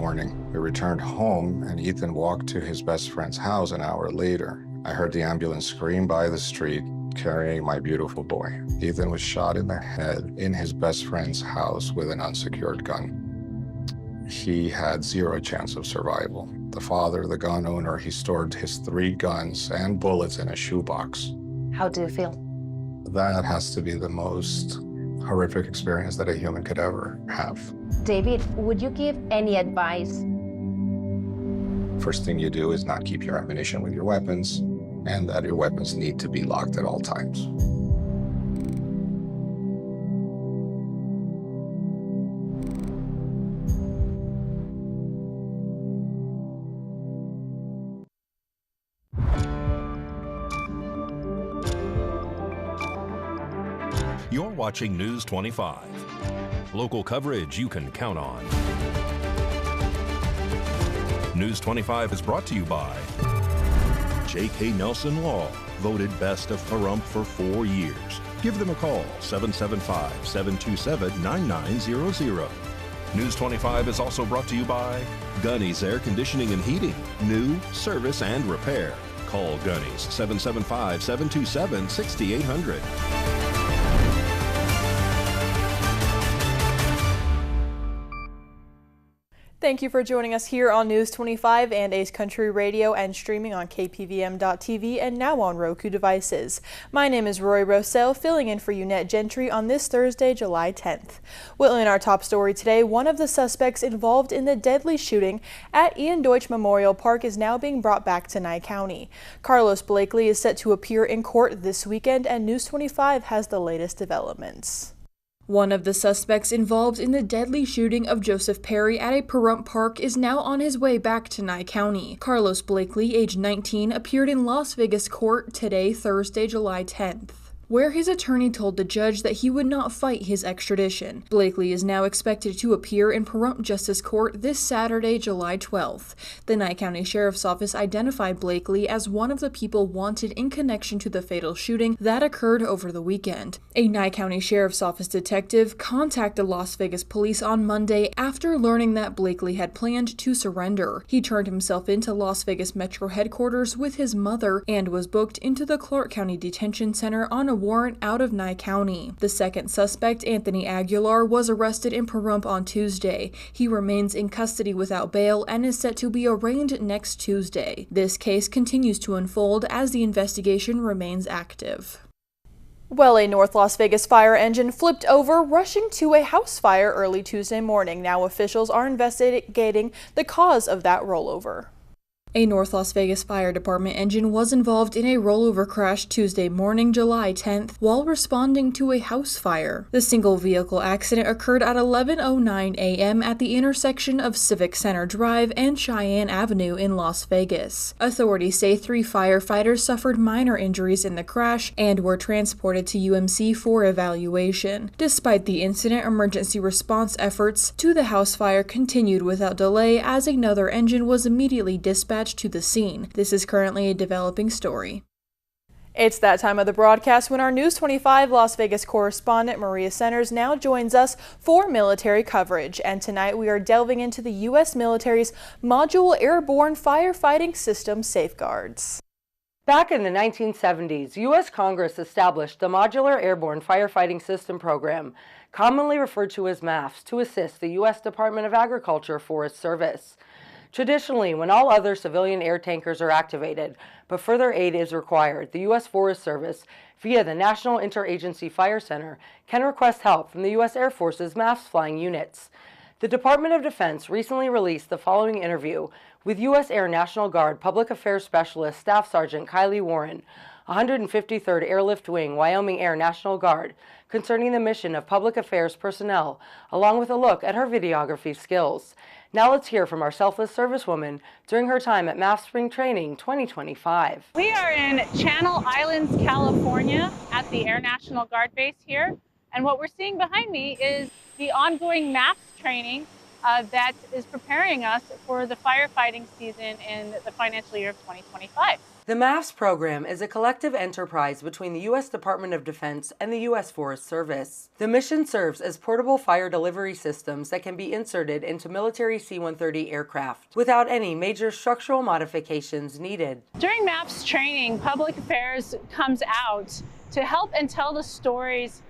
morning. We returned home and Ethan walked to his best friend's house an hour later. I heard the ambulance scream by the street, carrying my beautiful boy. Ethan was shot in the head in his best friend's house with an unsecured gun. He had zero chance of survival. The father, the gun owner, he stored his 3 guns and bullets in a shoebox. How do you feel? That has to be the most horrific experience that a human could ever have. David, would you give any advice? First thing you do is not keep your ammunition with your weapons, and that your weapons need to be locked at all times. You're watching News 25. Local coverage you can count on. News 25 is brought to you by J.K. Nelson Law, voted best of Pahrump for 4 years. Give them a call, 775-727-9900. News 25 is also brought to you by Gunny's Air Conditioning and Heating. New, service, and repair. Call Gunny's, 775-727-6800. Thank you for joining us here on News 25 and Ace Country Radio and streaming on KPVM.TV and now on Roku devices. My name is Roy Rossell, filling in for Unette Gentry on this Thursday, July 10th. Well, in our top story today, one of the suspects involved in the deadly shooting at Ian Deutsch Memorial Park is now being brought back to Nye County. Carlos Blakely is set to appear in court this weekend, and News 25 has the latest developments. One of the suspects involved in the deadly shooting of Joseph Perry at a Pahrump park is now on his way back to Nye County. Carlos Blakely, age 19, appeared in Las Vegas court today, Thursday, July 10th, where his attorney told the judge that he would not fight his extradition. Blakely is now expected to appear in Pahrump Justice Court this Saturday, July 12th. The Nye County Sheriff's Office identified Blakely as one of the people wanted in connection to the fatal shooting that occurred over the weekend. A Nye County Sheriff's Office detective contacted Las Vegas police on Monday after learning that Blakely had planned to surrender. He turned himself into Las Vegas Metro headquarters with his mother and was booked into the Clark County Detention Center on a warrant out of Nye County. The second suspect, Anthony Aguilar, was arrested in Pahrump on Tuesday. He remains in custody without bail and is set to be arraigned next Tuesday. This case continues to unfold as the investigation remains active. Well, a North Las Vegas fire engine flipped over, rushing to a house fire early Tuesday morning. Now officials are investigating the cause of that rollover. A North Las Vegas Fire Department engine was involved in a rollover crash Tuesday morning, July 10th, while responding to a house fire. The single vehicle accident occurred at 11:09 a.m. at the intersection of Civic Center Drive and Cheyenne Avenue in Las Vegas. Authorities say 3 firefighters suffered minor injuries in the crash and were transported to UMC for evaluation. Despite the incident, emergency response efforts to the house fire continued without delay as another engine was immediately dispatched to the scene. This is currently a developing story. It's that time of the broadcast when our News 25 Las Vegas correspondent Maria Centers now joins us for military coverage. And tonight we are delving into the U.S. military's Modular Airborne Firefighting System safeguards. Back in the 1970s, U.S. Congress established the Modular Airborne Firefighting System program, commonly referred to as MAFS, to assist the U.S. Department of Agriculture Forest Service. Traditionally, when all other civilian air tankers are activated, but further aid is required, the U.S. Forest Service, via the National Interagency Fire Center, can request help from the U.S. Air Force's MAFS flying units. The Department of Defense recently released the following interview with U.S. Air National Guard Public Affairs Specialist Staff Sergeant Kylie Warren, 153rd Airlift Wing, Wyoming Air National Guard, concerning the mission of public affairs personnel, along with a look at her videography skills. Now let's hear from our selfless servicewoman during her time at MAF Spring Training 2025. We are in Channel Islands, California at the Air National Guard base here. And what we're seeing behind me is the ongoing MAFS training that is preparing us for the firefighting season in the financial year of 2025. The MAFS program is a collective enterprise between the U.S. Department of Defense and the U.S. Forest Service. The mission serves as portable fire delivery systems that can be inserted into military C-130 aircraft without any major structural modifications needed. During MAFS training, public affairs comes out to help and tell the stories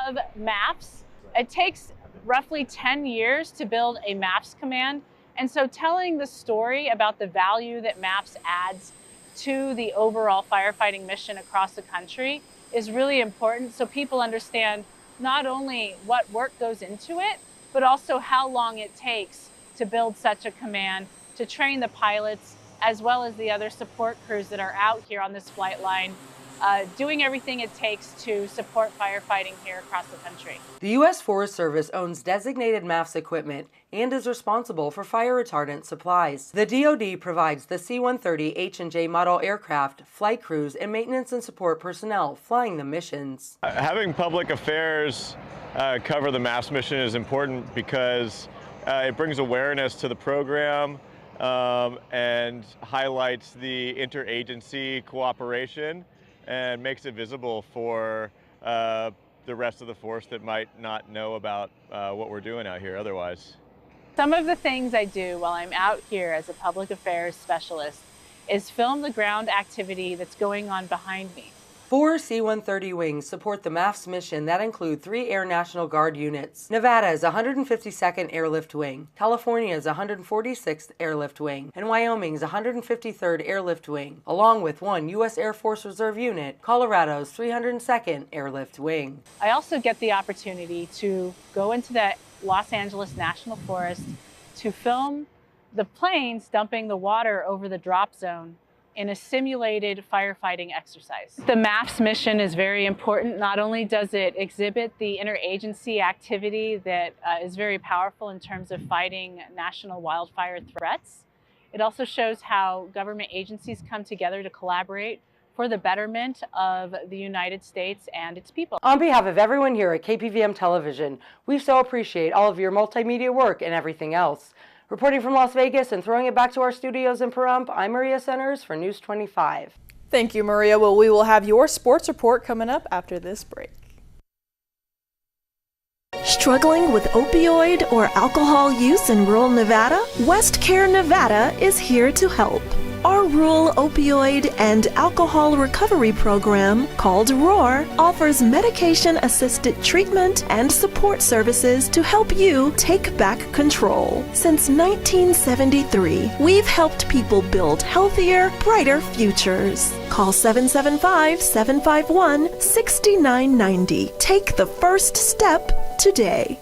of MAFS. It takes roughly 10 years to build a MAFS command, and so telling the story about the value that MAFS adds to the overall firefighting mission across the country is really important, so people understand not only what work goes into it, but also how long it takes to build such a command, to train the pilots, as well as the other support crews that are out here on this flight line, doing everything it takes to support firefighting here across the country. The U.S. Forest Service owns designated MAFS equipment and is responsible for fire retardant supplies. The DoD provides the C-130 H&J model aircraft, flight crews, and maintenance and support personnel flying the missions. Having public affairs cover the MAFS mission is important because it brings awareness to the program and highlights the interagency cooperation and makes it visible for the rest of the force that might not know about what we're doing out here otherwise. Some of the things I do while I'm out here as a public affairs specialist is film the ground activity that's going on behind me. 4 C-130 wings support the MAFS mission that include 3 Air National Guard units. Nevada's 152nd Airlift Wing, California's 146th Airlift Wing, and Wyoming's 153rd Airlift Wing, along with 1 U.S. Air Force Reserve unit, Colorado's 302nd Airlift Wing. I also get the opportunity to go into the Los Angeles National Forest to film the planes dumping the water over the drop zone in a simulated firefighting exercise. The MAFS mission is very important. Not only does it exhibit the interagency activity that is very powerful in terms of fighting national wildfire threats, it also shows how government agencies come together to collaborate for the betterment of the United States and its people. On behalf of everyone here at KPVM Television, we so appreciate all of your multimedia work and everything else. Reporting from Las Vegas and throwing it back to our studios in Pahrump, I'm Maria Centers for News 25. Thank you, Maria. Well, we will have your sports report coming up after this break. Struggling with opioid or alcohol use in rural Nevada? WestCare Nevada is here to help. Our rural opioid and alcohol recovery program, called ROAR, offers medication-assisted treatment and support services to help you take back control. Since 1973, we've helped people build healthier, brighter futures. Call 775-751-6990. Take the first step today.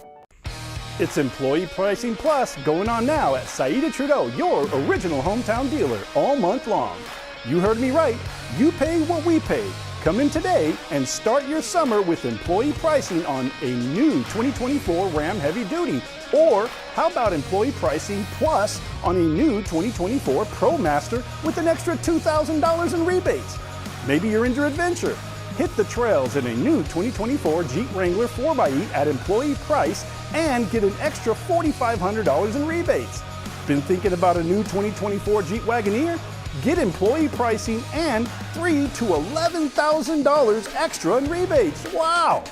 It's Employee Pricing Plus going on now at Saida Trudeau, your original hometown dealer, all month long. You heard me right. You pay what we pay. Come in today and start your summer with employee pricing on a new 2024 Ram Heavy Duty. Or how about employee pricing plus on a new 2024 ProMaster with an extra $2,000 in rebates? Maybe you're into adventure. Hit the trails in a new 2024 Jeep Wrangler 4xe at employee price and get an extra $4,500 in rebates. Been thinking about a new 2024 Jeep Wagoneer? Get employee pricing and $3,000 to $11,000 extra in rebates. Wow!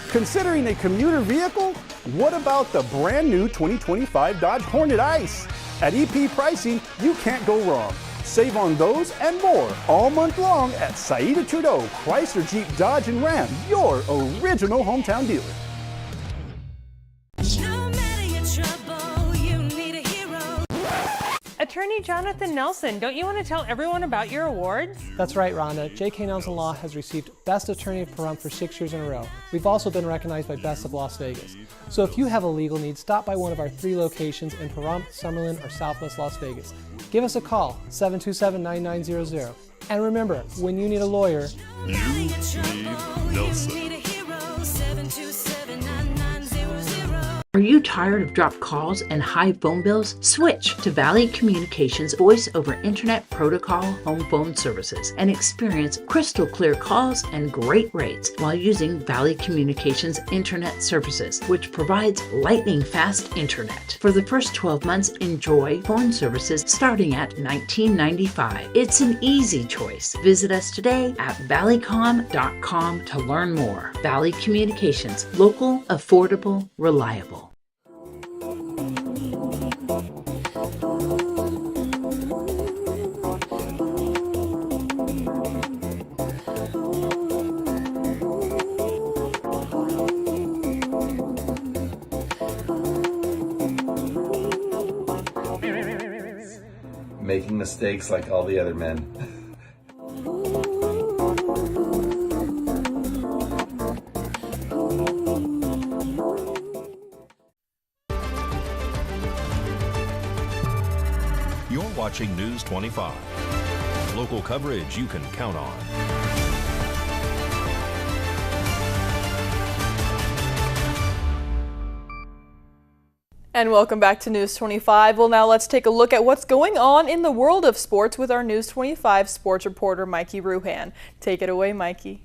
Considering a commuter vehicle? What about the brand new 2025 Dodge Hornet Ice? At EP Pricing, you can't go wrong. Save on those and more all month long at Saida Trudeau, Chrysler, Jeep, Dodge, and Ram, your original hometown dealer. Attorney Jonathan Nelson, don't you want to tell everyone about your awards? That's right, Rhonda. J.K. Nelson Law has received Best Attorney of Pahrump for 6 years in a row. We've also been recognized by Best of Las Vegas. So if you have a legal need, stop by one of our 3 locations in Pahrump, Summerlin, or Southwest Las Vegas. Give us a call, 727-9900. And remember, when you need a lawyer, You need Nelson. Are you tired of dropped calls and high phone bills? Switch to Valley Communications Voice over Internet Protocol home phone services and experience crystal clear calls and great rates while using Valley Communications Internet Services, which provides lightning fast internet. For the first 12 months, enjoy phone services starting at $19.95. It's an easy choice. Visit us today at valleycom.com to learn more. Valley Communications, local, affordable, reliable. Making mistakes like all the other men. You're watching News 25. Local coverage you can count on. And welcome back to News 25. Well, now let's take a look at what's going on in the world of sports with our News 25 sports reporter, Mikey Ruhan. Take it away, Mikey.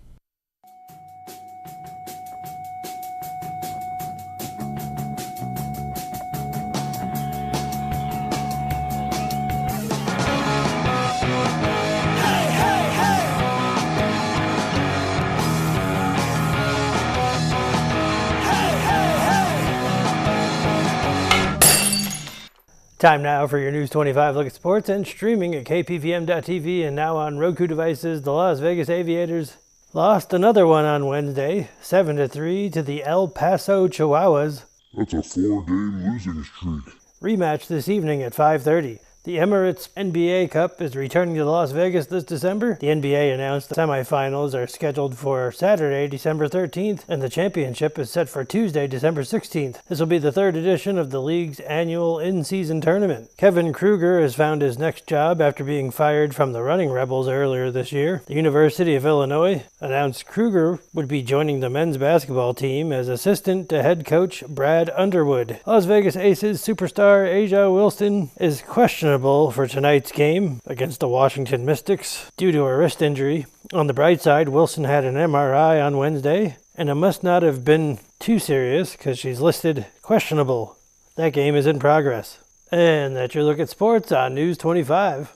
Time now for your News 25 look at sports and streaming at KPVM.TV and now on Roku devices. The Las Vegas Aviators lost another one on Wednesday, 7-3 to the El Paso Chihuahuas. That's a 4-game losing streak. Rematch this evening at 5:30. The Emirates NBA Cup is returning to Las Vegas this December. The NBA announced the semifinals are scheduled for Saturday, December 13th, and the championship is set for Tuesday, December 16th. This will be the third edition of the league's annual in-season tournament. Kevin Kruger has found his next job after being fired from the Running Rebels earlier this year. The University of Illinois announced Kruger would be joining the men's basketball team as assistant to head coach Brad Underwood. Las Vegas Aces superstar Asia Wilson is questionable for tonight's game against the Washington Mystics due to a wrist injury. On the bright side, Wilson had an MRI on Wednesday, and it must not have been too serious because she's listed questionable. That game is in progress. And that's your look at sports on News 25.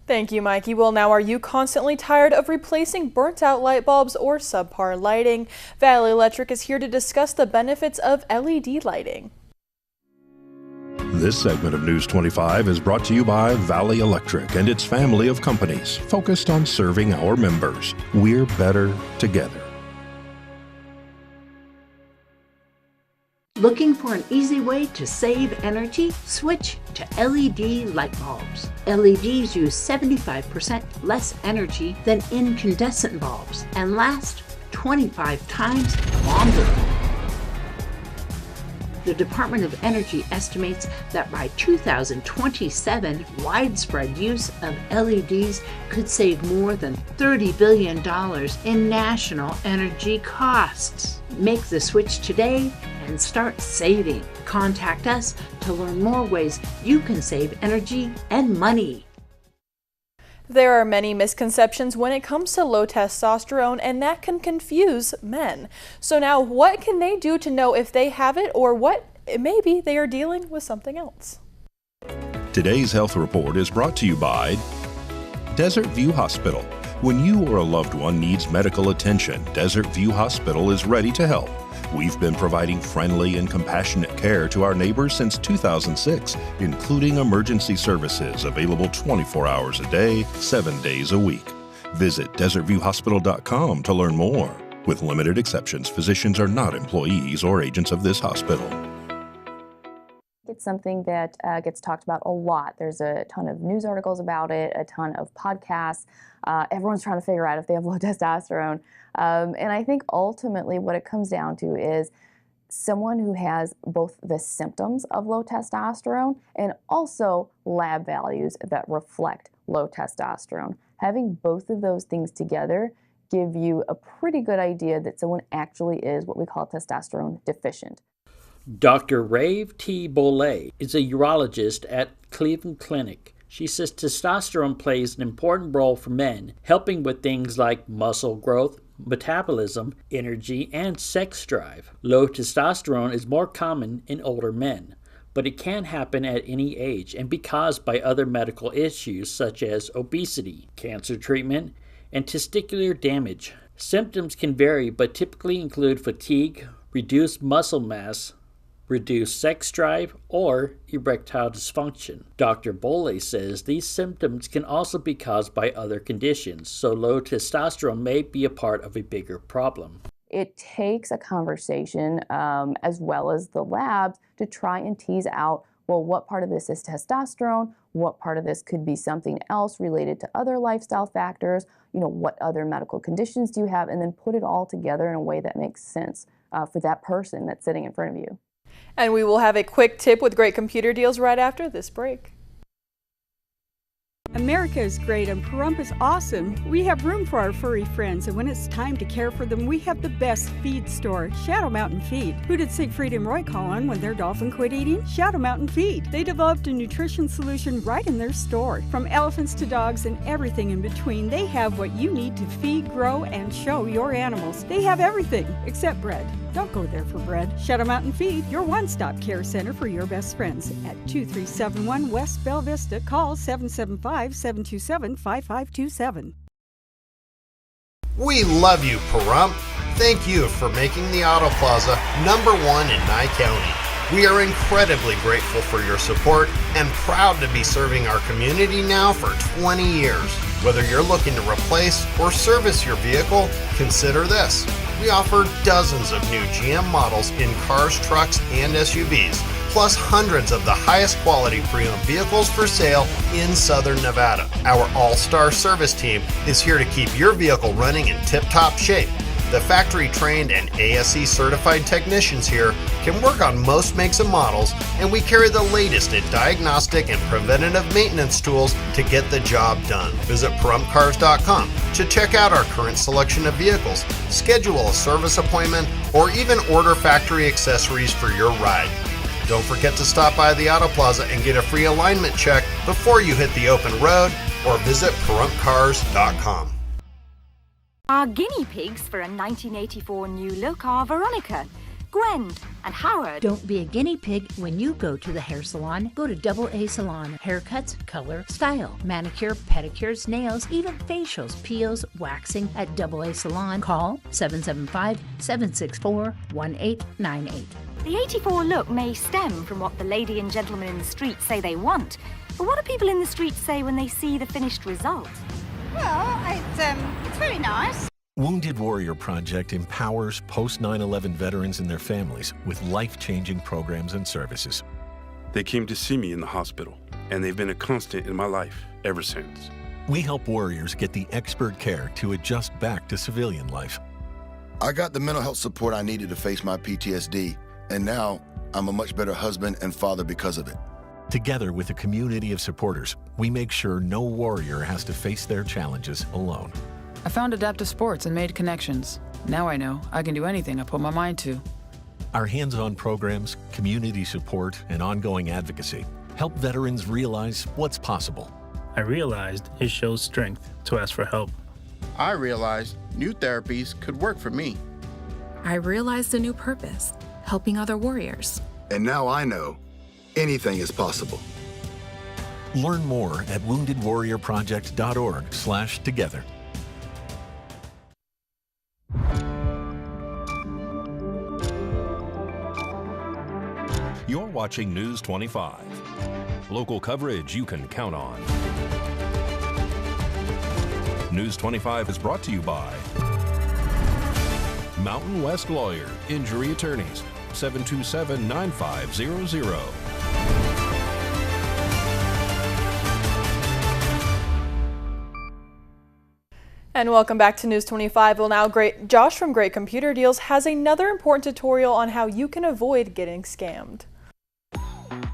Thank you, Mikey. Well, now, are you constantly tired of replacing burnt-out light bulbs or subpar lighting? Valley Electric is here to discuss the benefits of LED lighting. This segment of News 25 is brought to you by Valley Electric and its family of companies focused on serving our members. We're better together. Looking for an easy way to save energy? Switch to LED light bulbs. LEDs use 75% less energy than incandescent bulbs and last 25 times longer. The Department of Energy estimates that by 2027, widespread use of LEDs could save more than $30 billion in national energy costs. Make the switch today and start saving. Contact us to learn more ways you can save energy and money. There are many misconceptions when it comes to low testosterone, and that can confuse men. So now, what can they do to know if they have it, or what maybe they are dealing with something else? Today's health report is brought to you by Desert View Hospital. When you or a loved one needs medical attention, Desert View Hospital is ready to help. We've been providing friendly and compassionate care to our neighbors since 2006, including emergency services available 24 hours a day, 7 days a week. Visit desertviewhospital.com to learn more. With limited exceptions, physicians are not employees or agents of this hospital. It's something that gets talked about a lot. There's a ton of news articles about it, a ton of podcasts. Everyone's trying to figure out if they have low testosterone. And I think ultimately what it comes down to is someone who has both the symptoms of low testosterone and also lab values that reflect low testosterone. Having both of those things together give you a pretty good idea that someone actually is what we call testosterone deficient. Dr. Rave T. Bolle is a urologist at Cleveland Clinic. She says testosterone plays an important role for men, helping with things like muscle growth, metabolism, energy, and sex drive. Low testosterone is more common in older men, but it can happen at any age and be caused by other medical issues such as obesity, cancer treatment, and testicular damage. Symptoms can vary but typically include fatigue, reduced muscle mass, reduced sex drive, or erectile dysfunction. Dr. Bolle says these symptoms can also be caused by other conditions, so low testosterone may be a part of a bigger problem. It takes a conversation as well as the labs to try and tease out, well, what part of this is testosterone, what part of this could be something else related to other lifestyle factors, what other medical conditions do you have, and then put it all together in a way that makes sense for that person that's sitting in front of you. And we will have a quick tip with great computer deals right after this break. America is great and Pahrump is awesome. We have room for our furry friends, and when it's time to care for them, we have the best feed store, Shadow Mountain Feed. Who did Siegfried and Roy call on when their dolphin quit eating? Shadow Mountain Feed. They developed a nutrition solution right in their store. From elephants to dogs and everything in between, they have what you need to feed, grow, and show your animals. They have everything except bread. Don't go there for bread. Shadow Mountain Feed, your one-stop care center for your best friends. At 2371 West Bella Vista, call 775-727-5527. We love you, Pahrump. Thank you for making the Auto Plaza #1 in Nye County. We are incredibly grateful for your support and proud to be serving our community now for 20 years. Whether you're looking to replace or service your vehicle, consider this. We offer dozens of new GM models in cars, trucks, and SUVs, plus hundreds of the highest quality pre-owned vehicles for sale in Southern Nevada. Our all-star service team is here to keep your vehicle running in tip-top shape. The factory-trained and ASE certified technicians here can work on most makes and models, and we carry the latest in diagnostic and preventative maintenance tools to get the job done. Visit PahrumpCars.com to check out our current selection of vehicles, schedule a service appointment, or even order factory accessories for your ride. Don't forget to stop by the Auto Plaza and get a free alignment check before you hit the open road, or visit PahrumpCars.com. Our guinea pigs for a 1984 new look are Veronica, Gwen, and Howard. Don't be a guinea pig when you go to the hair salon. Go to AA Salon. Haircuts, color, style, manicure, pedicures, nails, even facials, peels, waxing at AA Salon. Call 775-764-1898. The 84 look may stem from what the lady and gentleman in the street say they want, but what do people in the street say when they see the finished result? Well, it's very nice. Wounded Warrior Project empowers post 9/11 veterans and their families with life-changing programs and services. They came to see me in the hospital, and they've been a constant in my life ever since. We help warriors get the expert care to adjust back to civilian life. I got the mental health support I needed to face my PTSD, and now I'm a much better husband and father because of it. Together with a community of supporters, we make sure no warrior has to face their challenges alone. I found adaptive sports and made connections. Now I know I can do anything I put my mind to. Our hands-on programs, community support, and ongoing advocacy help veterans realize what's possible. I realized it shows strength to ask for help. I realized new therapies could work for me. I realized a new purpose, helping other warriors. And now I know anything is possible. Learn more at woundedwarriorproject.org/together. You're watching News 25. Local coverage you can count on. News 25 is brought to you by Mountain West Lawyer, Injury Attorneys, 727-9500. And welcome back to News 25. Well, now Josh from Great Computer Deals has another important tutorial on how you can avoid getting scammed.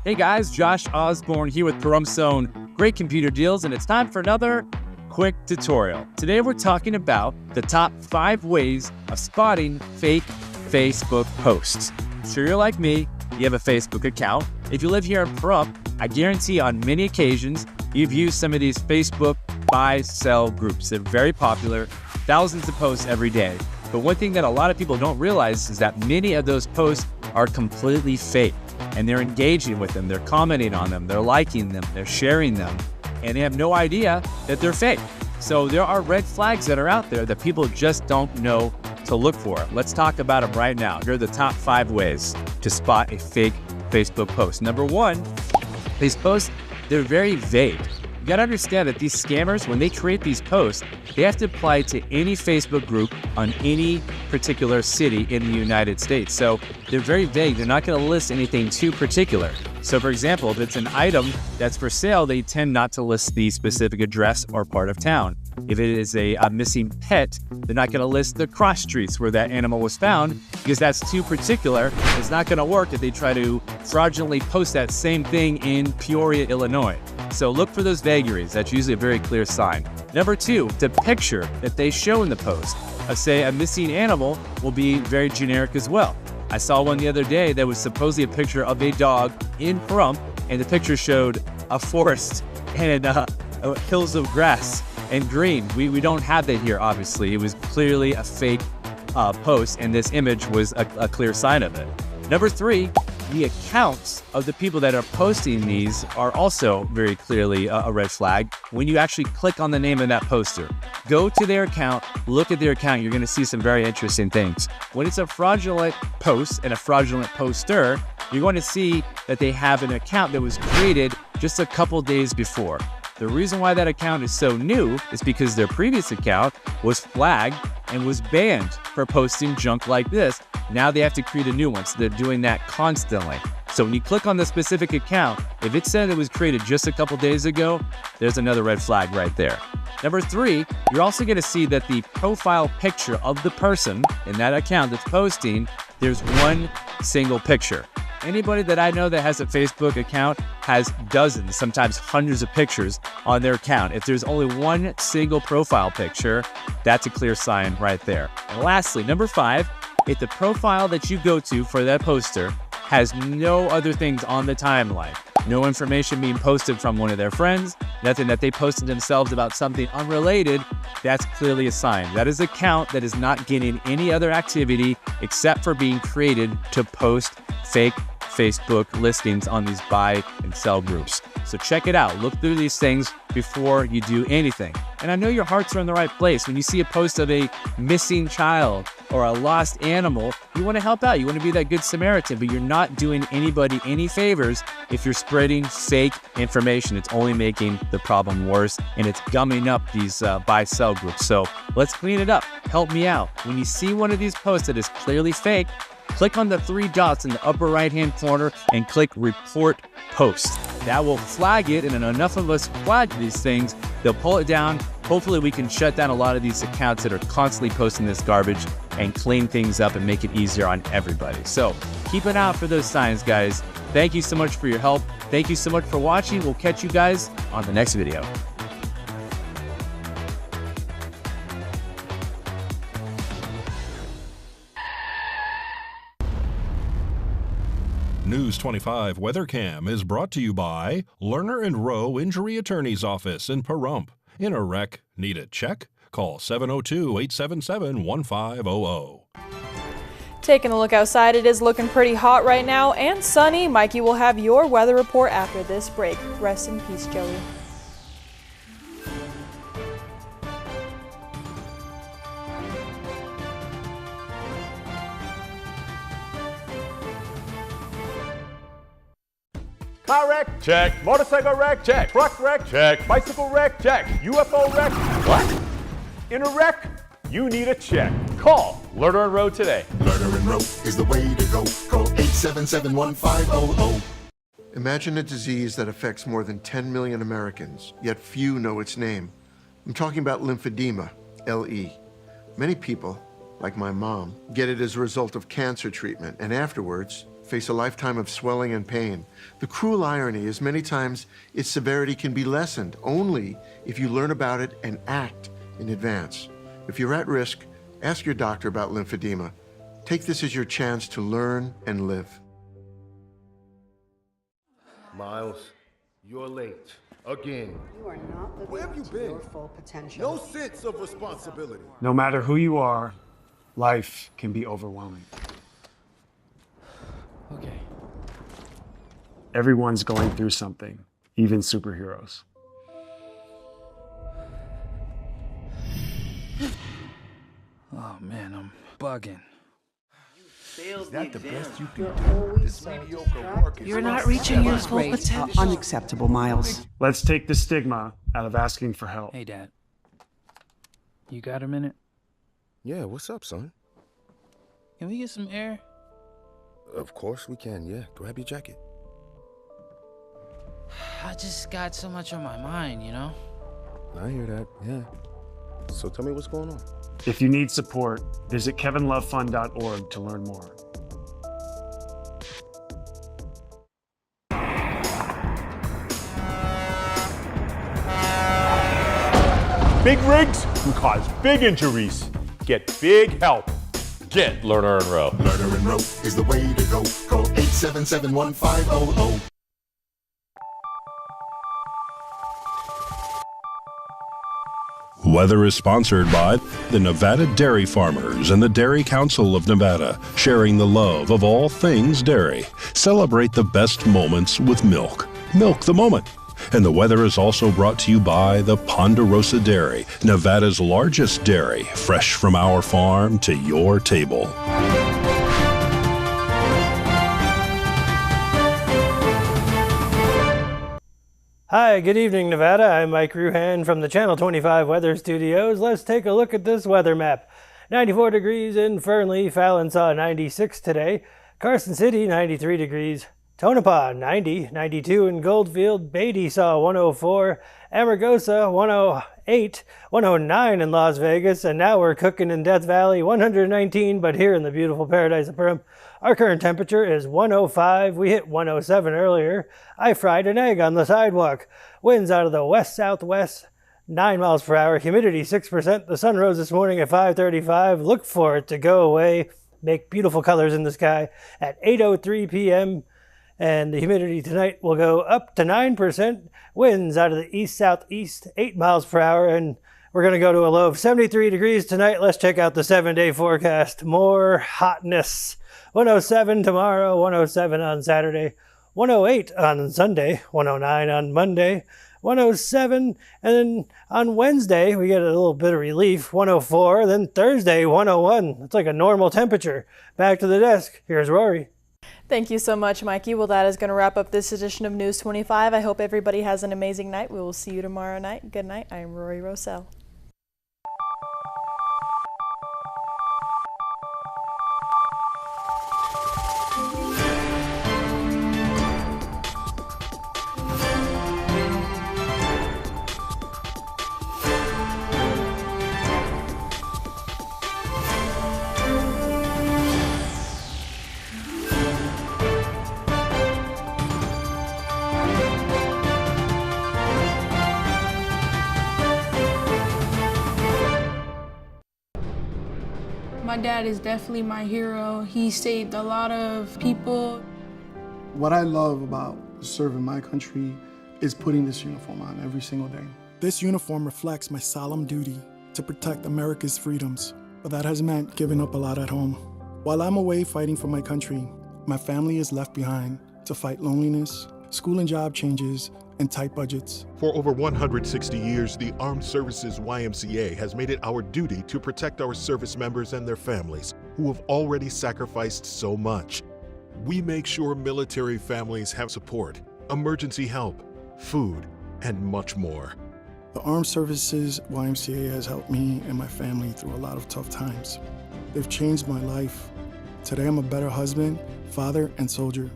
Hey guys, Josh Osborne here with Pahrum's own Great Computer Deals, and it's time for another quick tutorial. Today we're talking about the top 5 ways of spotting fake Facebook posts. I'm sure you're like me, you have a Facebook account. If you live here in Pahrump, I guarantee on many occasions, you've used some of these Facebook buy-sell groups. They're very popular, thousands of posts every day. But one thing that a lot of people don't realize is that many of those posts are completely fake, and they're engaging with them, they're commenting on them, they're liking them, they're sharing them, and they have no idea that they're fake. So there are red flags that are out there that people just don't know to look for. Let's talk about them right now. Here are the top 5 ways to spot a fake Facebook post. Number 1, these posts, they're very vague. You gotta understand that these scammers, when they create these posts, they have to apply to any Facebook group on any particular city in the United States. So they're very vague. They're not gonna list anything too particular. So for example, if it's an item that's for sale, they tend not to list the specific address or part of town. If it is a missing pet, they're not going to list the cross streets where that animal was found because that's too particular. It's not going to work if they try to fraudulently post that same thing in Peoria, Illinois. So look for those vagaries. That's usually a very clear sign. Number 2, the picture that they show in the post of, say, a missing animal will be very generic as well. I saw one the other day that was supposedly a picture of a dog in Pahrump, and the picture showed a forest and hills of grass and green. We don't have that here, obviously. It was clearly a fake post, and this image was a clear sign of it. Number 3, the accounts of the people that are posting these are also very clearly a red flag. When you actually click on the name of that poster, go to their account, look at their account, you're going to see some very interesting things. When it's a fraudulent post and a fraudulent poster, you're going to see that they have an account that was created just a couple days before. The reason why that account is so new is because their previous account was flagged and was banned for posting junk like this. Now they have to create a new one, so they're doing that constantly. So when you click on the specific account, if it said it was created just a couple days ago, there's another red flag right there. Number 3, you're also going to see that the profile picture of the person in that account that's posting, there's one single picture. Anybody that I know that has a Facebook account has dozens, sometimes hundreds of pictures on their account. If there's only one single profile picture, that's a clear sign right there. And lastly, number 5, if the profile that you go to for that poster has no other things on the timeline, no information being posted from one of their friends, nothing that they posted themselves about something unrelated, that's clearly a sign. That is an account that is not getting any other activity except for being created to post fake Facebook listings on these buy and sell groups. So check it out. Look through these things before you do anything. And I know your hearts are in the right place. When you see a post of a missing child or a lost animal, you want to help out. You want to be that good Samaritan, but you're not doing anybody any favors if you're spreading fake information. It's only making the problem worse, and it's gumming up these buy-sell groups. So let's clean it up. Help me out. When you see one of these posts that is clearly fake, click on the 3 dots in the upper right-hand corner and click Report Post. That will flag it, and enough of us flag these things, they'll pull it down. Hopefully we can shut down a lot of these accounts that are constantly posting this garbage and clean things up and make it easier on everybody. So keep an eye out for those signs, guys. Thank you so much for your help. Thank you so much for watching. We'll catch you guys on the next video. News 25 WeatherCam is brought to you by Lerner and Rowe Injury Attorney's Office in Pahrump. In a wreck, need a check? Call 702-877-1500. Taking a look outside, it is looking pretty hot right now and sunny. Mikey will have your weather report after this break. Rest in peace, Joey. Car wreck, check. Motorcycle wreck, check. Truck wreck, check. Bicycle wreck, check. UFO wreck, what? In a wreck, you need a check. Call Lerner and Rowe today. Lerner and Rowe is the way to go. Call 877-1500. Imagine a disease that affects more than 10 million Americans, yet few know its name. I'm talking about lymphedema, LE. Many people, like my mom, get it as a result of cancer treatment, and afterwards, face a lifetime of swelling and pain. The cruel irony is many times its severity can be lessened only if you learn about it and act in advance. If you're at risk, ask your doctor about lymphedema. Take this as your chance to learn and live. Miles, you're late. Again. You are not living Where have you up to been? your full potential. No sense of responsibility. No matter who you are, life can be overwhelming. Okay. Everyone's going through something, even superheroes. Oh man, I'm bugging. Is that the best you can do? This mediocre work is You're not reaching your full Rates are potential. unacceptable, Miles. Let's take the stigma out of asking for help. Hey, Dad. You got a minute? Yeah, what's up, son? Can we get some air? Of course we can, yeah. Grab your jacket. I just got so much on my mind, you know? I hear that, yeah. So tell me what's going on. If you need support, visit kevinlovefund.org to learn more. Big rigs can cause big injuries. Get big help. Get Learner and Row. Learner and Row is the way to go. Call 877-1500. Weather is sponsored by the Nevada Dairy Farmers and the Dairy Council of Nevada, sharing the love of all things dairy. Celebrate the best moments with milk. Milk the moment. And the weather is also brought to you by the Ponderosa Dairy, Nevada's largest dairy, fresh from our farm to your table. Hi, good evening, Nevada. I'm Mike Ruhan from the Channel 25 Weather Studios. Let's take a look at this weather map. 94 degrees in Fernley. Fallon saw 96 today. Carson City, 93 degrees. Tonopah, 90. 92 in Goldfield. Beatty saw 104. Amargosa, 108. 109 in Las Vegas. And now we're cooking in Death Valley, 119, but here in the beautiful paradise of Pahrump, our current temperature is 105. We hit 107 earlier. I fried an egg on the sidewalk. Winds out of the west-southwest, 9 miles per hour. Humidity 6%. The sun rose this morning at 5:35. Look for it to go away. Make beautiful colors in the sky at 8:03 p.m. And the humidity tonight will go up to 9%. Winds out of the east-southeast, 8 miles per hour. And we're going to go to a low of 73 degrees tonight. Let's check out the 7-day forecast. More hotness. 107 tomorrow, 107 on Saturday, 108 on Sunday, 109 on Monday, 107, and then on Wednesday we get a little bit of relief, 104, then Thursday, 101. It's like a normal temperature. Back to the desk. Here's Rory. Thank you so much, Mikey. Well, that is going to wrap up this edition of News 25. I hope everybody has an amazing night. We will see you tomorrow night. Good night. I am Rory Rosell. My dad is definitely my hero. He saved a lot of people. What I love about serving my country is putting this uniform on every single day. This uniform reflects my solemn duty to protect America's freedoms, but that has meant giving up a lot at home. While I'm away fighting for my country, my family is left behind to fight loneliness, school and job changes, and tight budgets. For over 160 years, the Armed Services YMCA has made it our duty to protect our service members and their families who have already sacrificed so much. We make sure military families have support, emergency help, food, and much more. The Armed Services YMCA has helped me and my family through a lot of tough times. They've changed my life. Today I'm a better husband, father, and soldier.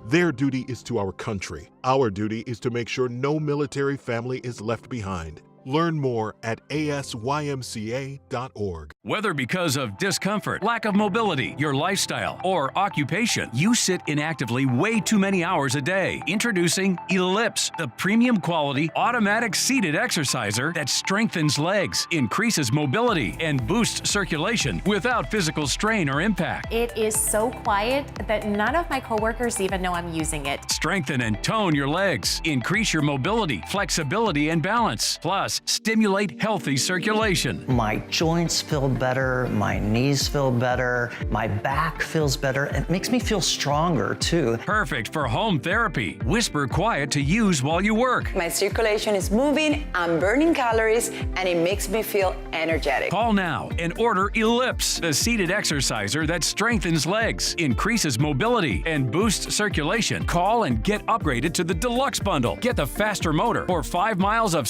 Their duty is to our country. Our duty is to make sure no military family is left behind. Learn more at asymca.org. Whether because of discomfort, lack of mobility, your lifestyle, or occupation, you sit inactively way too many hours a day. Introducing Ellipse, the premium quality automatic seated exerciser that strengthens legs, increases mobility, and boosts circulation without physical strain or impact. It is so quiet that none of my coworkers even know I'm using it. Strengthen and tone your legs, increase your mobility, flexibility, and balance. Plus, stimulate healthy circulation. My joints feel better, my knees feel better, my back feels better. It makes me feel stronger too. Perfect for home therapy. Whisper quiet to use while you work. My circulation is moving, I'm burning calories, and it makes me feel energetic. Call now and order Ellipse, the seated exerciser that strengthens legs, increases mobility, and boosts circulation. Call and get upgraded to the Deluxe Bundle. Get the faster motor for 5 miles of